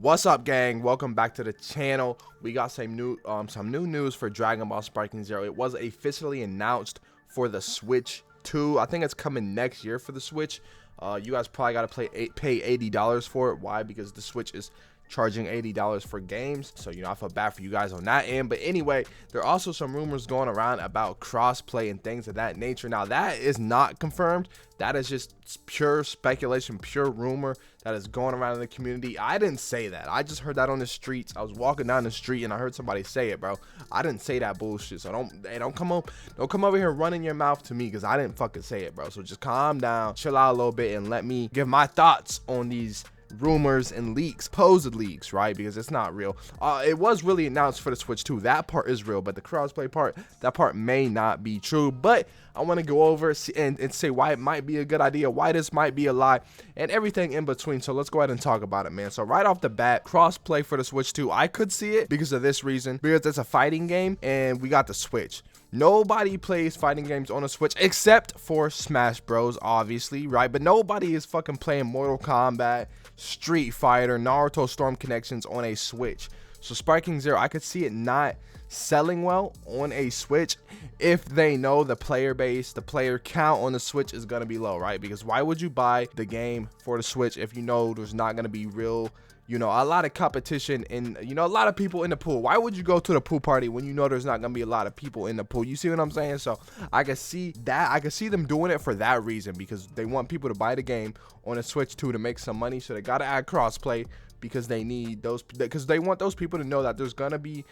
What's up, gang? Welcome back to the channel. We got some new news for Dragon Ball Sparking Zero. It was officially announced for the Switch 2. I think it's coming next year for the Switch. You guys probably got to pay $80 for it. Why? Because the Switch is charging $80 for games, so I feel bad for you guys on that end. But anyway, there are also some rumors going around about crossplay and things of that nature. Now that is not confirmed. That is just pure speculation, pure rumor that is going around in the community. I didn't say that. I just heard that on the streets. I was walking down the street and I heard somebody say it, bro. I didn't say that bullshit. So don't come over here running your mouth to me, because I didn't fucking say it, bro. So just calm down, chill out a little bit, and let me give my thoughts on these rumors and leaks, supposed leaks, right? Because it's not real. It was really announced for the Switch 2. That part is real, but the crossplay part, that part may not be true. But I want to go over and say why it might be a good idea, why this might be a lie, and everything in between. So let's go ahead and talk about it, man. So right off the bat, crossplay for the Switch 2, I could see it because of this reason, because it's a fighting game and we got the Switch. Nobody plays fighting games on a Switch except for Smash Bros, obviously, right? But nobody is fucking playing Mortal Kombat, Street Fighter, Naruto Storm Connections on a Switch. So Sparking Zero, I could see it not selling well on a Switch if they know the player base, the player count on the Switch is going to be low, right? Because why would you buy the game for the Switch if you know there's not going to be real, a lot of competition and, a lot of people in the pool? Why would you go to the pool party when you know there's not going to be a lot of people in the pool? You see what I'm saying? So I can see that. I can see them doing it for that reason, because they want people to buy the game on a Switch 2 to make some money. So they got to add crossplay, because they need those, because they want those people to know that there's going to be,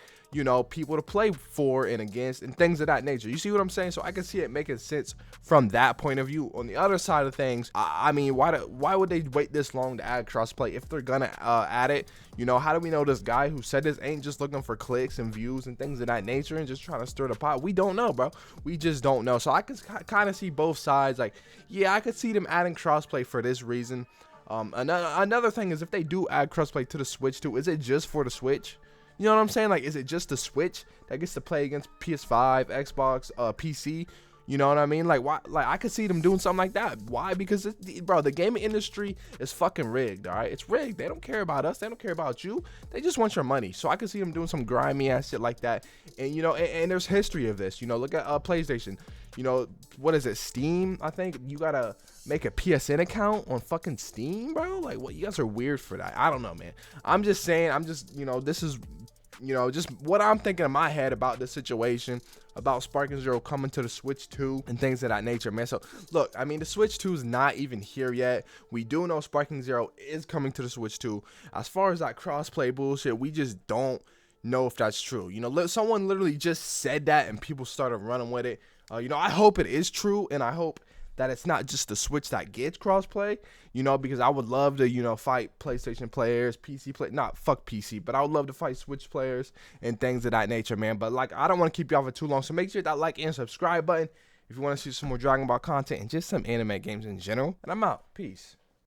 people to play for and against and things of that nature. You see what I'm saying? So I can see it making sense from that point of view. On the other side of things, I mean, why would they wait this long to add crossplay if they're gonna add it? How do we know this guy who said this ain't just looking for clicks and views and things of that nature and just trying to stir the pot? We don't know, bro. We just don't know. So I can kind of see both sides. Like, yeah, I could see them adding crossplay for this reason. Another thing is, if they do add crossplay to the Switch too, is it just for the Switch? You know what I'm saying? Like, is it just the Switch that gets to play against PS5, Xbox, PC? You know what I mean? Like, why? Like, I could see them doing something like that. Why? Because bro, the gaming industry is fucking rigged. All right, it's rigged. They don't care about us. They don't care about you. They just want your money. So I could see them doing some grimy ass shit like that. And and there's history of this. Look at PlayStation. What is it? Steam. I think you gotta make a PSN account on fucking Steam, bro. Like, what? You guys are weird for that. I don't know, man. I'm just saying. This is, just what I'm thinking in my head about this situation, about Sparking Zero coming to the Switch 2 and things of that nature, man. So look, I mean, the Switch 2 is not even here yet. We do know Sparking Zero is coming to the Switch 2. As far as that crossplay bullshit, we just don't know if that's true. Someone literally just said that and people started running with it. I hope it is true, and I hope that it's not just the Switch that gets crossplay, because I would love to, fight PlayStation players, fuck PC, but I would love to fight Switch players and things of that nature, man. But like, I don't want to keep y'all for too long, so make sure that like and subscribe button if you want to see some more Dragon Ball content and just some anime games in general. And I'm out. Peace.